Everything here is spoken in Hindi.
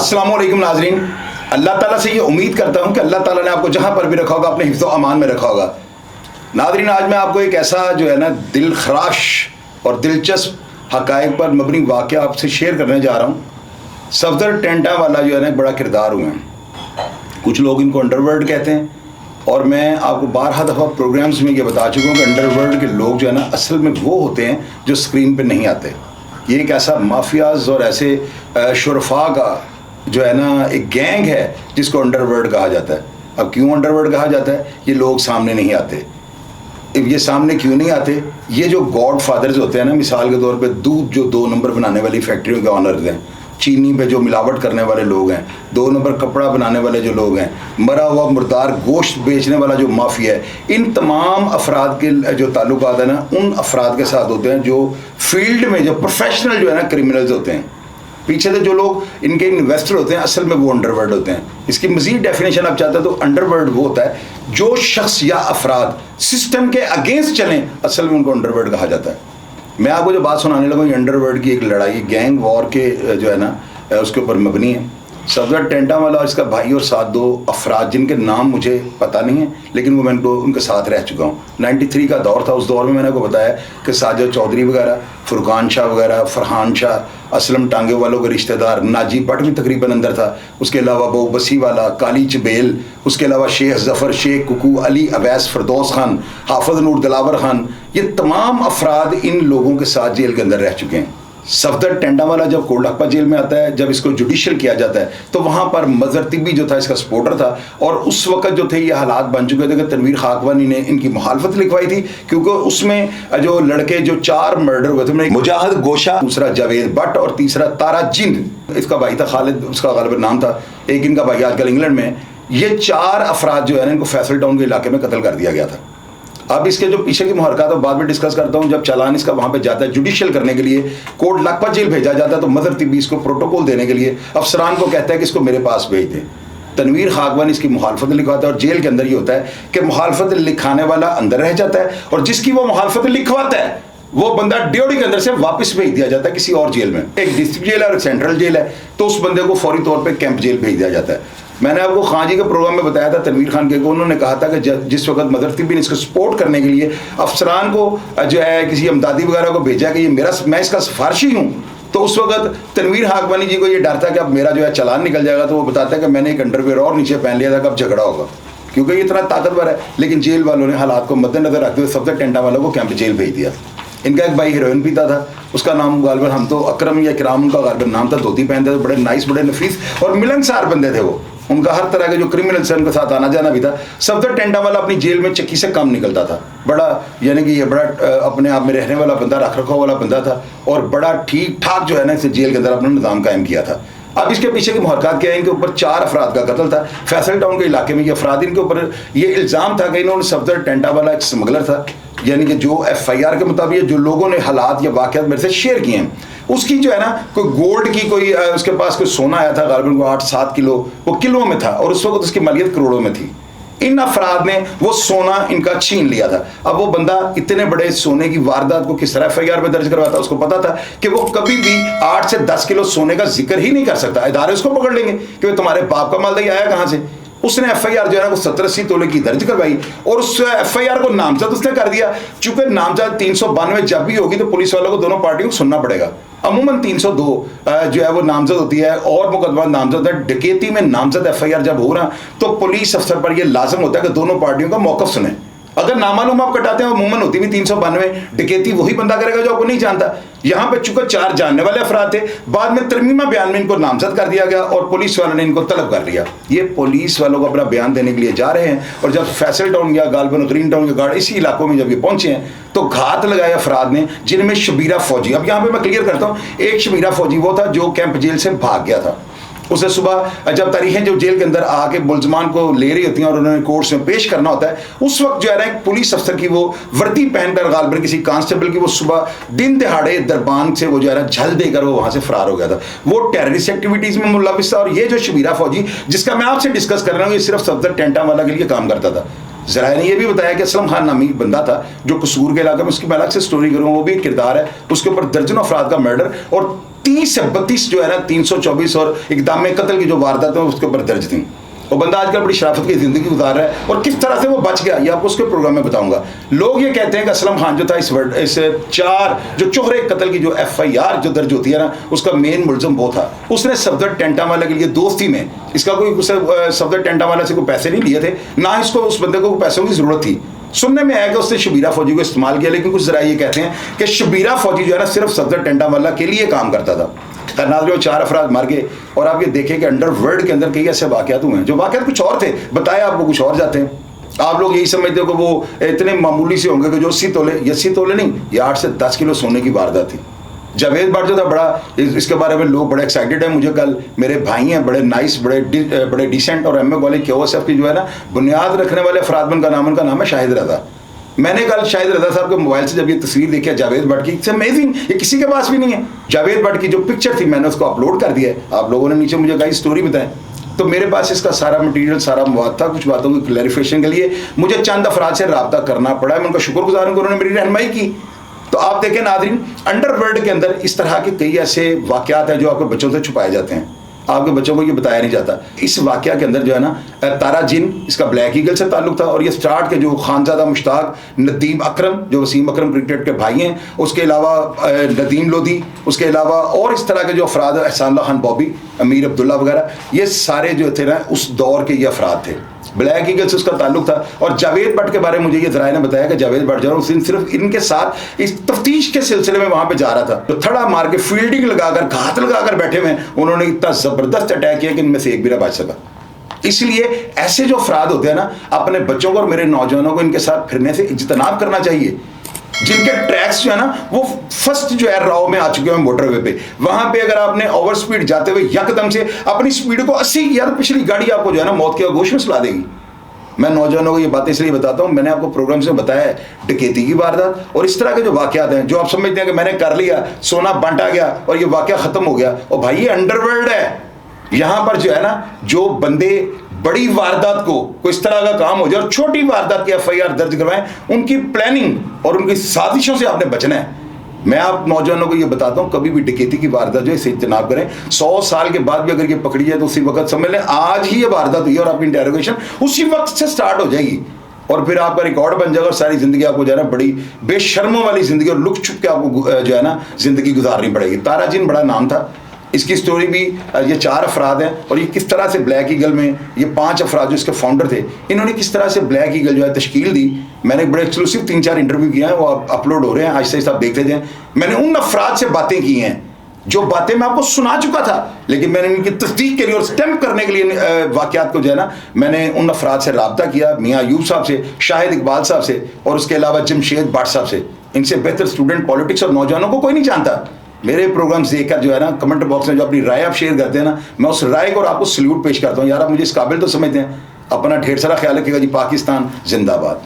अस्सलाम वालेकुम नाज़रीन। अल्लाह ताला से ये उम्मीद करता हूँ कि अल्लाह ताला ने आपको जहाँ पर भी रखा होगा अपने हिफ्ज़ अमान में रखा होगा। नाज़रीन, आज मैं आपको एक ऐसा जो है ना दिल खराश और दिलचस्प हक़ाइक़ पर मबनी वाक़या आपसे शेयर करने जा रहा हूँ। सफदर टेंटा वाला जो है ना बड़ा किरदार हुआ है। कुछ लोग इनको अंडरवर्ल्ड कहते हैं और मैं आपको बारहा दफ़ा प्रोग्राम्स में ये बता चुका हूँ कि अंडरवर्ल्ड के लोग जो है ना असल में वो होते हैं जो स्क्रीन पर नहीं आते। ये एक ऐसा माफियाज़ और ऐसे शुरफा का जो है ना एक गैंग है जिसको अंडरवर्ल्ड कहा जाता है। अब क्यों अंडरवर्ल्ड कहा जाता है? ये लोग सामने नहीं आते। ये सामने क्यों नहीं आते? ये जो गॉड फादर्स होते हैं ना, मिसाल के तौर पे दूध जो 2 नंबर बनाने वाली फैक्ट्रियों के ऑनर्स हैं, चीनी पे जो मिलावट करने वाले लोग हैं, 2 नंबर कपड़ा बनाने वाले जो लोग हैं, मरा हुआ मुर्दार गोश्त बेचने वाला जो माफिया है, इन तमाम अफराद के जो ताल्लुकात है ना उन अफराद के साथ होते हैं जो फील्ड में जो प्रोफेशनल जो है ना क्रिमिनल्स होते हैं। पीछे से जो लोग इनके इन्वेस्टर होते हैं असल में वो अंडरवर्ल्ड होते हैं। इसकी मज़ीद डेफिनेशन आप चाहते हैं तो अंडरवर्ल्ड वो होता है जो शख्स या अफराद सिस्टम के अगेंस्ट चलें, असल में उनको अंडरवर्ल्ड कहा जाता है। मैं आपको जो बात सुनाने लगा ये अंडरवर्ल्ड की एक लड़ाई गैंग वॉर के जो है ना उसके ऊपर मबनी है। सफदर टेंटा वाला और इसका भाई और साथ 2 अफराद जिनके नाम मुझे पता नहीं है लेकिन वो मैं उनके साथ रह चुका हूँ। 93 का दौर था, उस दौर में मैंने आपको बताया कि साजिद चौधरी वगैरह, फुरकान शाह वगैरह, फरहान शाह, असलम टांगे वालों के रिश्तेदार, नाजी भट्ट भी तकरीबन अंदर था, उसके अलावा बहु बसी वाला, काली चबेल, उसके अलावा शेख जफ़र, शेख कुकू, अली अवैस, फरदौस खान, हाफिज नूर दिलावर खान, ये तमाम अफराद इन लोगों के साथ जेल के अंदर रह चुके हैं। सफदर टेंटा वाला जब कोटलखपा जेल में आता है, जब इसको जुडिशल किया जाता है तो वहाँ पर मज़हर तिब्बी जो था इसका सपोर्टर था और उस वक्त जो थे ये हालात बन चुके थे कि तनवीर खाकवानी ने इनकी मुखालफत लिखवाई थी क्योंकि उसमें जो लड़के जो 4 मर्डर हुए थे, मुजाहिद गोशा, दूसरा जावेद भट्ट और तीसरा तारा जिंद, इसका भाई था खालिद, उसका गालिबन नाम था, एक इनका भाई आजकल इंग्लैंड में। ये 4 अफराद जो है ना इनको फैसल टाउन के इलाके में कत्ल कर दिया गया था। अब इसके जो पीछे की मुहरकत है बाद में डिस्कस करता हूँ। जब चालान इसका वहाँ पे जाता है जुडिशियल करने के लिए, कोटलखपा जेल भेजा जाता है तो मज़हर तिब्बी इसको प्रोटोकॉल देने के लिए अफसरान को कहता है कि इसको मेरे पास भेज दें। तनवीर खाकवानी इसकी मुखालफत लिखवाता है और जेल के अंदर ये होता है कि मुखालफत लिखाने वाला अंदर रह जाता है और जिसकी वो मुखालफत लिखवाता है वो बंदा ड्यूटी के अंदर से वापस भेज दिया जाता है किसी और जेल में। एक डिस्ट्रिक्ट जेल है और एक सेंट्रल जेल है, तो उस बंदे को फौरी तौर पर कैंप जेल भेज दिया जाता है। मैंने आपको खान जी के प्रोग्राम में बताया था तनवीर खान के को, उन्होंने कहा था कि जिस वक्त मज़हर तिब्बी ने इसको सपोर्ट करने के लिए अफसरान को जो है किसी अमदादी वगैरह को भेजा कि ये मैं इसका सिफारशी हूँ, तो उस वक्त तनवीर खाकवानी जी को ये डर था कि अब मेरा जो है चालान निकल जाएगा, तो वो बताता है कि मैंने एक अंडरवेयर और नीचे पहन लिया था कि अब झगड़ा होगा क्योंकि ये इतना ताकतवर है। लेकिन जेल वालों ने हालात को मद्देनजर रखते हुए सफदर टेंटा वालों को कैंप जेल भेज दिया। इनका एक भाई हीरोइन पीता था, उसका नाम गालिबन हम तो अकरम या किराम उनका गालिबन नाम था, धोती पहनते थे, बड़े नाइस, बड़े नफीस और मिलनसार बंदे थे वो। उनका हर तरह के जो क्रिमिनल्स हैं उनके साथ आना जाना भी था। सफदर टेंटा वाला अपनी जेल में चक्की से काम निकलता था, बड़ा यानी कि ये बड़ा अपने आप में रहने वाला बंदा, रख रखाव वाला बंदा था और बड़ा ठीक ठाक जो है ना इस जेल के अंदर अपना निज़ाम कायम किया था। अब इसके पीछे की मुहरकत क्या है? इनके ऊपर 4 अफराद का कत्ल था फैसल टाउन के इलाके में। ये अफराद इनके ऊपर ये इल्ज़ाम था कि इन्होंने सफदर टेंटा वाला एक स्मगलर था, यानी कि जो FIR के मुताबिक जो लोगों ने हालात या वाक़यात मेरे से शेयर किए हैं, उसकी जो है ना कोई गोल्ड की कोई उसके पास कोई सोना आया था गालिबन को 8-7 किलो, वो किलो में था और उस वक्त उसकी मालियत करोड़ों में थी। इन अफराद ने वो सोना इनका छीन लिया था। अब वो बंदा इतने बड़े सोने की वारदात को किस तरह FIR में दर्ज करवाता, उसको पता था कि वो कभी भी 8 से 10 किलो सोने का जिक्र ही नहीं कर सकता। इदारे उसको पकड़ लेंगे कि तुम्हारे बाप का माल आया कहाँ से। उसने FIR जो है ना वो 70-80 तोले की दर्ज करवाई और उस FIR को नामजद उसने कर दिया। चूंकि नामजद 392 जब भी होगी तो पुलिस वालों को दोनों पार्टियों को सुनना पड़ेगा। अमूमन 302 जो है वो नामजद होती है और मुकदमा नामजद है। डकैती में नामजद FIR जब हो रहा तो पुलिस अफसर पर यह लाजम होता है कि दोनों पार्टियों का मौकफ सुने। अगर नामालूम आप कटाते हैं अमूमन होती भी 392, डकैती वही बंदा करेगा जो आपको नहीं जानता। यहाँ पे चूंकि 4 जानने वाले अफराद थे, बाद में तरमीमा बयान में इनको नामजद कर दिया गया और पुलिस वालों ने इनको तलब कर लिया। ये पुलिस वालों को अपना बयान देने के लिए जा रहे हैं और जब फैसल टाउन या गालिबन ग्रीन टाउन के गार्ड इसी इलाकों में जब ये पहुंचे हैं तो घात लगाए अफराद ने, जिनमें शबीरा फौजी। अब यहाँ पे मैं क्लियर करता हूँ, एक शबीरा फौजी वो था जो कैंप जेल से भाग गया था। उसे सुबह जब तारीखें जो जेल के अंदर आके मुलजमान को ले रही होती हैं और उन्होंने कोर्ट्स में पेश करना होता है, उस वक्त जो है ना एक पुलिस अफसर की वो वर्दी पहनकर गालिबन किसी कांस्टेबल की वो सुबह दिन दिहाड़े दरबान से वो जो है ना झल देकर वो वहां से फरार हो गया था। वो टेररिस्ट एक्टिविटीज में मुलविस था और ये जो शबीरा फौजी जिसका मैं आपसे डिस्कस कर रहा हूँ ये सिर्फ सफदर टेंटा वाला के लिए काम करता था। ज़राए ने यह भी बताया कि असलम खान नामी बंदा था जो कसूर के इलाके में, उसकी मैं अलग से स्टोरी करूँगा, वो भी एक किरदार है, उसके ऊपर दर्जनों अफराद का मर्डर और 30 से 32 जो है ना 324 और इक़दाम कत्ल की जो वारदातें उसके ऊपर दर्ज थी। वो बंदा आजकल बड़ी शराफत की ज़िंदगी गुजार रहा है और किस तरह से वो बच गया ये आपको उसके प्रोग्राम में बताऊंगा। लोग ये कहते हैं कि असलम खान जो था इस 4 जो चोहरे कत्ल की जो FIR जो दर्ज होती है ना, उसका मेन मुलज़म वो था। उसने सफदर टेंटावाला के लिए दोस्ती में, इसका कोई सफदर टेंटावाला से कोई पैसे नहीं लिए थे, ना इसको उस बंदे को पैसों की ज़रूरत थी। सुनने में आया कि उसने शबीरा फौजी को इस्तेमाल किया, लेकिन कुछ ज़राए ये कहते हैं कि शबीरा फौजी जो है ना सिर्फ सफदर टेंटावाला के लिए काम करता था। नाज़रीन 4 अफराद मार गए और आप ये देखें कि अंडरवर्ल्ड के अंदर कई ऐसे वाक़यात हुए हैं जो वाक़यात कुछ और थे, बताए आपको कुछ और जाते हैं। आप लोग यही समझते हो कि वो इतने मामूली से होंगे कि जो 80 तोले नहीं, ये 8 से 10 किलो सोने की वारदात थी। जावेद भट्ट जो था बड़ा, इसके बारे में लोग बड़े एक्साइटेड हैं। मुझे कल मेरे भाई हैं बड़े नाइस, बड़े डिसेंट और MA कॉलेज KOSF की जो है ना बुनियाद रखने वाले अफराद उनका नाम है शाहिद रज़ा। मैंने कल शाहिद रज़ा साहब के मोबाइल से जब ये तस्वीर देखी है जावेद भट्ट की, इट्स अमेजिंग, ये किसी के पास भी नहीं है। जावेद भट्ट की जो पिक्चर थी मैंने उसको अपलोड कर दिया है, आप लोगों ने नीचे मुझे कई स्टोरी बताएं, तो मेरे पास इसका सारा मटेरियल, सारा मवाद था। कुछ बातों की क्लैरिफिकेशन के लिए मुझे चंद अफराद से रब्ता करना पड़ा, मैं उनका शुक्रगुजार हूँ कि उन्होंने मेरी रहनुमाई की। तो आप देखें नाज़रीन, अंडरवर्ल्ड के अंदर इस तरह के कई ऐसे वाक़यात हैं जो आपके बच्चों से छुपाए जाते हैं, आपके बच्चों को ये बताया नहीं जाता। इस वाक़या के अंदर जो है ना तारा जिन, इसका ब्लैक ईगल से ताल्लुक़ था और ये स्टार्ट के जो खानज़ादा मुश्ताक, नदीम अकरम जो वसीम अकरम क्रिकेट के भाई हैं, उसके अलावा नदीम लोधी, उसके अलावा और इस तरह के जो अफराद, एहसानुल्लाह खान बॉबी, अमीर अब्दुल्ला वगैरह, ये सारे जो थे ना उस दौर के ये अफराद थे। ब्लैक ईगल से उसका ताल्लुक था। और जावेद भट्ट के बारे में मुझे ये ज़राए ने बताया कि जावेद भट्ट जो है उस दिन सिर्फ इनके साथ इस तफ्तीश के सिलसिले में वहाँ पे जा रहा था, तो थड़ा मार के फील्डिंग लगाकर, घात लगाकर बैठे हुए, उन्होंने इतना ज़बरदस्त अटैक किया कि इनमें से एक भी ना बच सका। इसलिए ऐसे जो अफराद होते हैं ना, अपने बच्चों को और मेरे नौजवानों को इनके साथ फिरने से इज्तनाब करना चाहिए। जिनके ट्रैक्स जो है ना वो फर्स्ट जो है राव में आ चुके हैं मोटरवे पे, वहां पे अगर आपने ओवर स्पीड जाते हुए यकदम से अपनी स्पीड को 80 यार पिछली गाड़ी आपको जो है ना मौत के आगोश में सुला देगी। मैं नौजवानों को ये बातें इसलिए बताता हूँ, मैंने आपको प्रोग्राम से बताया है डकैती की वारदात और इस तरह के जो वाकयात हैं जो आप समझते हैं कि मैंने कर लिया, सोना बांटा गया और ये वाकया खत्म हो गया। और भाई ये अंडरवर्ल्ड है, यहाँ पर जो है ना जो बंदे बड़ी वारदात को कोई इस तरह का काम हो जाए और छोटी वारदात की FIR दर्ज करवाएं, उनकी प्लानिंग और उनकी साजिशों से आपने बचना है। मैं आप नौजवानों को ये बताता हूँ, कभी भी डकैती की वारदात जो है इसे इज्तनाब करें। 100 साल के बाद भी अगर ये पकड़ी जाए तो उसी वक्त समझ लें आज ही ये वारदात हुई और आपकी इंटेरोगेशन उसी वक्त से स्टार्ट हो जाएगी और फिर आपका रिकॉर्ड बन जाएगा और सारी ज़िंदगी आपको जो है ना बड़ी बेशर्मों वाली ज़िंदगी और लुक छुप के आपको जो है ना ज़िंदगी गुजारनी पड़ेगी। तारा जिन बड़ा नाम था, इसकी स्टोरी भी ये 4 अफराद हैं और ये किस तरह से ब्लैक ईगल में ये 5 अफराद जो इसके फाउंडर थे, इन्होंने किस तरह से ब्लैक ईगल जो है तश्कील दी। मैंने बड़े एक्सक्लूसिव 3-4 इंटरव्यू किए हैं, वो अपलोड हो रहे हैं, आज से आप देखते जाएं। मैंने उन अफराद से बातें की हैं जो बातें मैं आपको सुना चुका था, लेकिन मैंने इनकी तस्दीक के लिए और स्टैम्प करने के लिए वाक़यात को जो है ना मैंने उन अफराद से रब्ता किया, मियाँ अयूब साहब से, शाहिद इकबाल साहब से और उसके अलावा जमशेद भट्ट साहब से। इनसे बेहतर स्टूडेंट पॉलिटिक्स और नौजवानों को कोई नहीं जानता। मेरे प्रोग्राम्स देखकर जो है ना कमेंट बॉक्स में जो अपनी राय आप शेयर करते हैं ना, मैं उस राय को और आपको सल्यूट पेश करता हूँ। यार आप मुझे इस काबिल तो समझते हैं। अपना ढेर सारा ख्याल रखिएगा जी। पाकिस्तान जिंदाबाद।